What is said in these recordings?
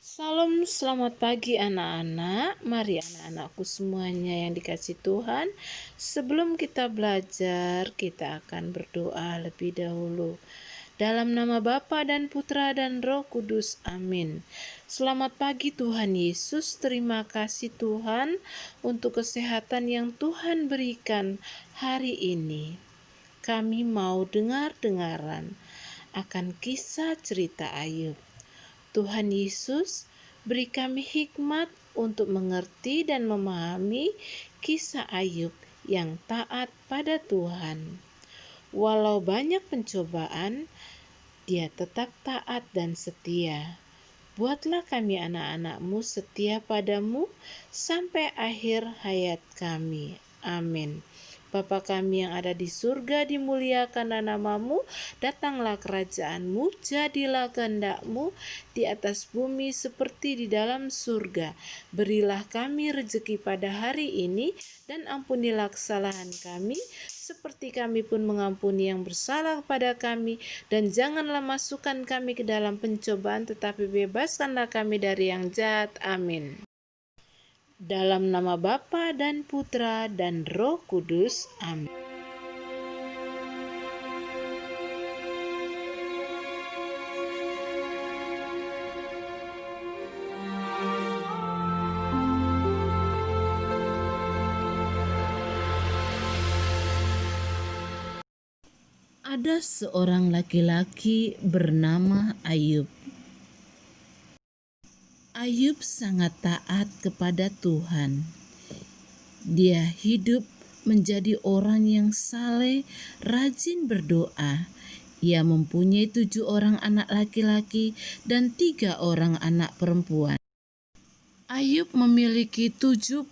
Salam, selamat pagi anak-anak. Mari anak-anakku semuanya yang dikasih Tuhan. Sebelum kita belajar, kita akan berdoa lebih dahulu. Dalam nama Bapa dan Putra dan Roh Kudus, amin. Selamat pagi Tuhan Yesus, terima kasih Tuhan untuk kesehatan yang Tuhan berikan hari ini. Kami mau dengar-dengaran akan kisah cerita Ayub. Tuhan Yesus, beri kami hikmat untuk mengerti dan memahami kisah Ayub yang taat pada Tuhan. Walau banyak pencobaan, dia tetap taat dan setia. Buatlah kami anak-anak-Mu setia padamu sampai akhir hayat kami. Amin. Bapa kami yang ada di surga, dimuliakanlah nama-Mu, datanglah kerajaan-Mu, jadilah kehendak-Mu di atas bumi seperti di dalam surga. Berilah kami rezeki pada hari ini, dan ampunilah kesalahan kami, seperti kami pun mengampuni yang bersalah kepada kami, dan janganlah masukkan kami ke dalam pencobaan, tetapi bebaskanlah kami dari yang jahat. Amin. Dalam nama Bapa dan Putra dan Roh Kudus. Amin. Ada seorang laki-laki bernama Ayub. Ayub sangat taat kepada Tuhan. Dia hidup menjadi orang yang saleh, rajin berdoa. Ia mempunyai 7 orang anak laki-laki dan 3 orang anak perempuan. Ayub memiliki 70.000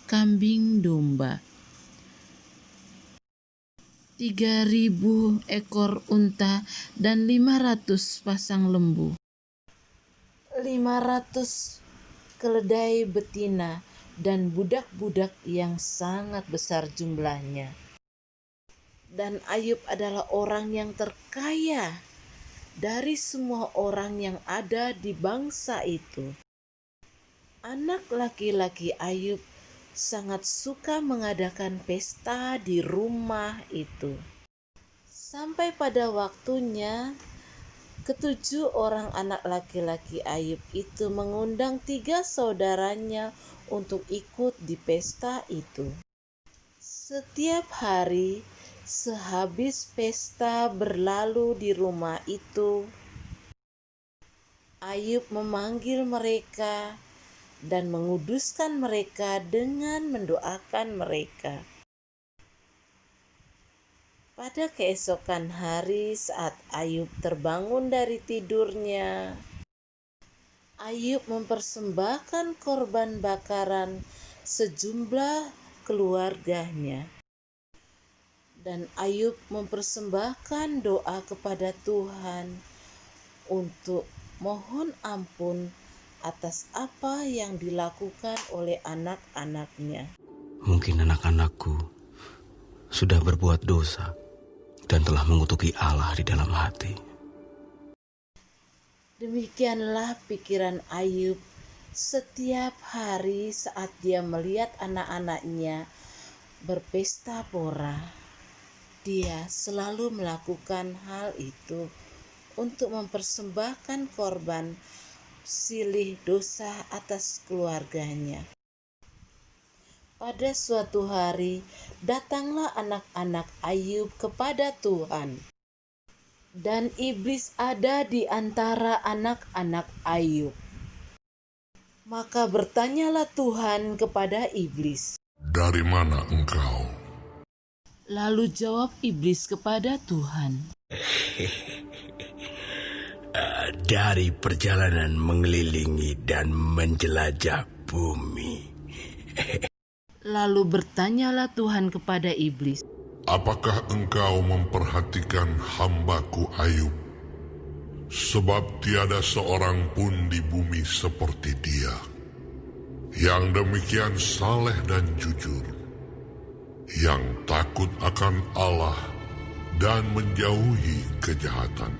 kambing domba, 3.000 ekor unta, dan 500 pasang lembu, 500 keledai betina, dan budak-budak yang sangat besar jumlahnya. Dan Ayub adalah orang yang terkaya dari semua orang yang ada di bangsa itu. Anak laki-laki Ayub sangat suka mengadakan pesta di rumah itu. Sampai pada waktunya, ketujuh orang anak laki-laki Ayub itu mengundang 3 saudaranya untuk ikut di pesta itu. Setiap hari, sehabis pesta berlalu di rumah itu, Ayub memanggil mereka dan menguduskan mereka dengan mendoakan mereka. Pada keesokan hari saat Ayub terbangun dari tidurnya, Ayub mempersembahkan korban bakaran sejumlah keluarganya. Dan Ayub mempersembahkan doa kepada Tuhan untuk mohon ampun atas apa yang dilakukan oleh anak-anaknya. Mungkin anak-anakku sudah berbuat dosa dan telah mengutuki Allah di dalam hati. Demikianlah pikiran Ayub setiap hari saat dia melihat anak-anaknya berpesta pora. Dia selalu melakukan hal itu untuk mempersembahkan korban silih dosa atas keluarganya. Pada suatu hari, datanglah anak-anak Ayub kepada Tuhan. Dan iblis ada di antara anak-anak Ayub. Maka bertanyalah Tuhan kepada iblis, "Dari mana engkau?" Lalu jawab iblis kepada Tuhan, Dari perjalanan mengelilingi dan menjelajah bumi. Lalu bertanyalah Tuhan kepada iblis, "Apakah engkau memperhatikan hamba-Ku Ayub? Sebab tiada seorang pun di bumi seperti dia, yang demikian saleh dan jujur, yang takut akan Allah dan menjauhi kejahatan."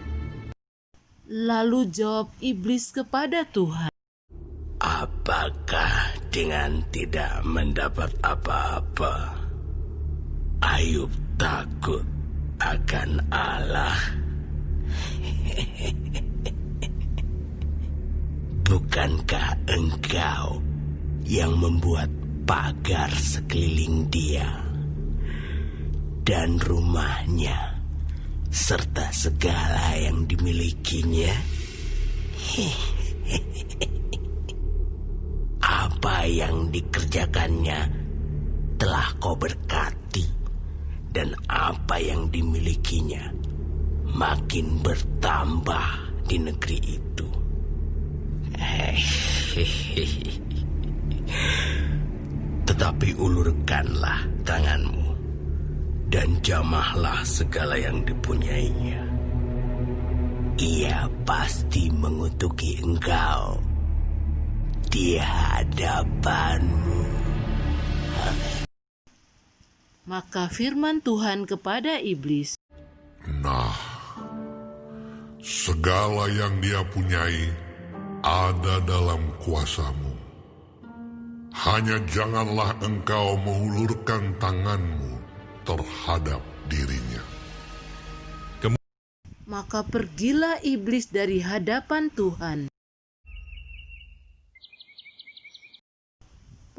Lalu jawab iblis kepada Tuhan, apakah dengan tidak mendapat apa-apa, Ayub takut akan Allah? Bukankah engkau yang membuat pagar sekeliling dia dan rumahnya serta segala yang dimilikinya? Apa yang dikerjakannya telah kau berkati, dan apa yang dimilikinya makin bertambah di negeri itu. Tetapi ulurkanlah tanganmu dan jamahlah segala yang dipunyainya. Ia pasti mengutuki engkau di hadapanmu. maka firman Tuhan kepada iblis, Nah, segala yang dia punyai ada dalam kuasamu. Hanya janganlah engkau mengulurkan tanganmu terhadap dirinya. maka pergilah iblis dari hadapan Tuhan.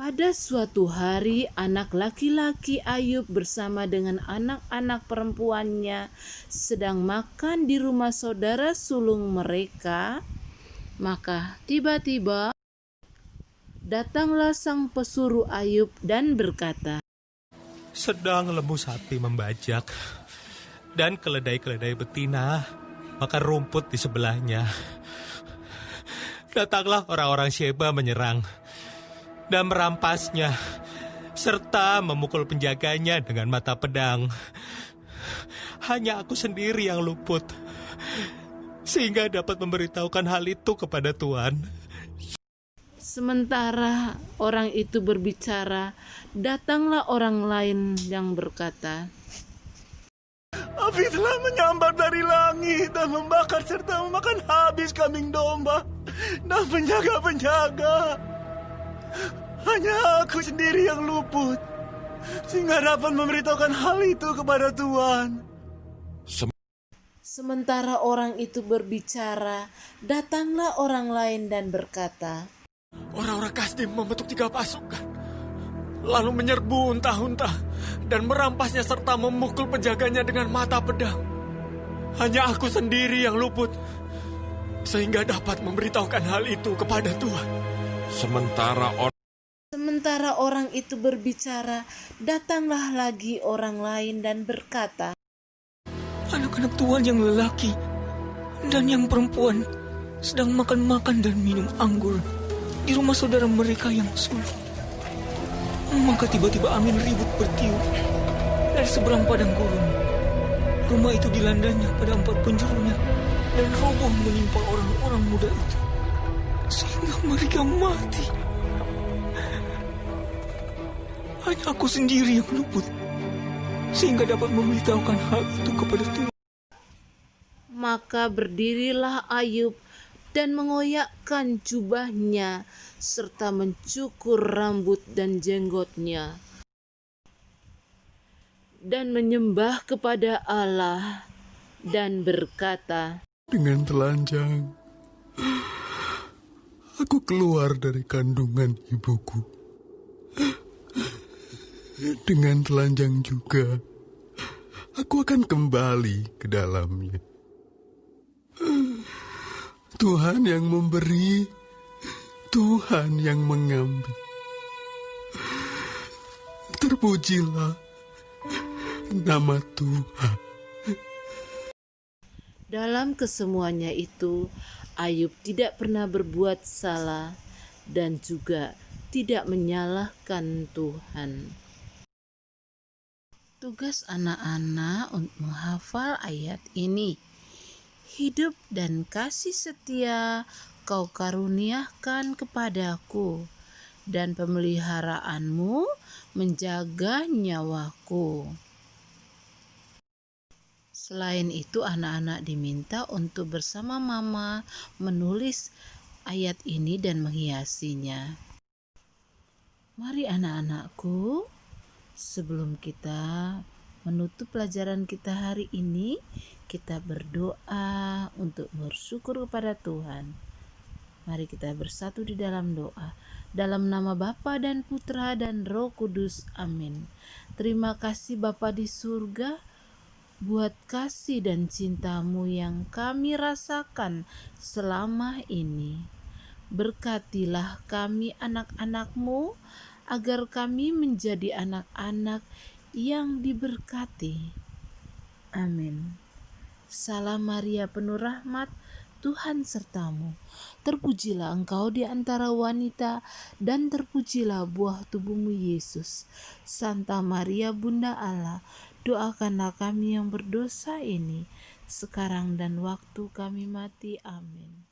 Pada suatu hari, anak laki-laki Ayub bersama dengan anak-anak perempuannya sedang makan di rumah saudara sulung mereka. Maka tiba-tiba datanglah sang pesuruh Ayub dan berkata, sedang lembu sapi membajak dan keledai-keledai betina makan rumput di sebelahnya. Datanglah orang-orang Sheba menyerang dan merampasnya, serta memukul penjaganya dengan mata pedang. Hanya aku sendiri yang luput, sehingga dapat memberitahukan hal itu kepada Tuhan. Sementara orang itu berbicara, datanglah orang lain yang berkata, Api telah menyambar dari langit dan membakar serta memakan habis kambing domba dan penjaga-penjaga. Hanya aku sendiri yang luput, sehingga dapat memberitahukan hal itu kepada Tuhan. Sementara orang itu berbicara, datanglah orang lain dan berkata, Orang-orang Kasdim membentuk 3 pasukan, lalu menyerbu unta-unta dan merampasnya serta memukul penjaganya dengan mata pedang. Hanya aku sendiri yang luput, sehingga dapat memberitahukan hal itu kepada Tuhan. Sementara orang itu berbicara, datanglah lagi orang lain dan berkata, anak-anak Tuhan yang lelaki dan yang perempuan sedang makan-makan dan minum anggur di rumah saudara mereka yang sulung. Maka tiba-tiba angin ribut bertiup dari seberang padang gurun. Rumah itu dilandanya pada 4 penjurunya dan roboh menimpa orang-orang muda itu, sehingga mereka mati. Hanya aku sendiri yang luput, sehingga dapat memberitahukan hal itu kepada Tuhan. Maka berdirilah Ayub dan mengoyakkan jubahnya serta mencukur rambut dan jenggotnya dan menyembah kepada Allah dan berkata, dengan telanjang aku keluar dari kandungan ibuku. Dengan telanjang juga aku akan kembali ke dalamnya. Tuhan yang memberi, Tuhan yang mengambil. Terpujilah nama Tuhan. dalam kesemuanya itu Ayub tidak pernah berbuat salah dan juga tidak menyalahkan Tuhan. Tugas anak-anak untuk menghafal ayat ini. Hidup dan kasih setia kau karuniakan kepadaku, dan pemeliharaanmu menjaga nyawaku. Selain itu, anak-anak diminta untuk bersama mama menulis ayat ini dan menghiasinya. Mari anak-anakku, sebelum kita menutup pelajaran kita hari ini, kita berdoa untuk bersyukur kepada Tuhan. Mari kita bersatu di dalam doa. Dalam nama Bapa dan Putra dan Roh Kudus. Amin. Terima kasih Bapa di surga, buat kasih dan cinta-Mu yang kami rasakan selama ini. Berkatilah kami anak-anak-Mu, agar kami menjadi anak-anak yang diberkati. Amin. Salam Maria penuh rahmat, Tuhan sertamu. Terpujilah engkau di antara wanita, dan terpujilah buah tubuhmu Yesus. Santa Maria Bunda Allah, doakanlah kami yang berdosa ini, sekarang dan waktu kami mati. Amin.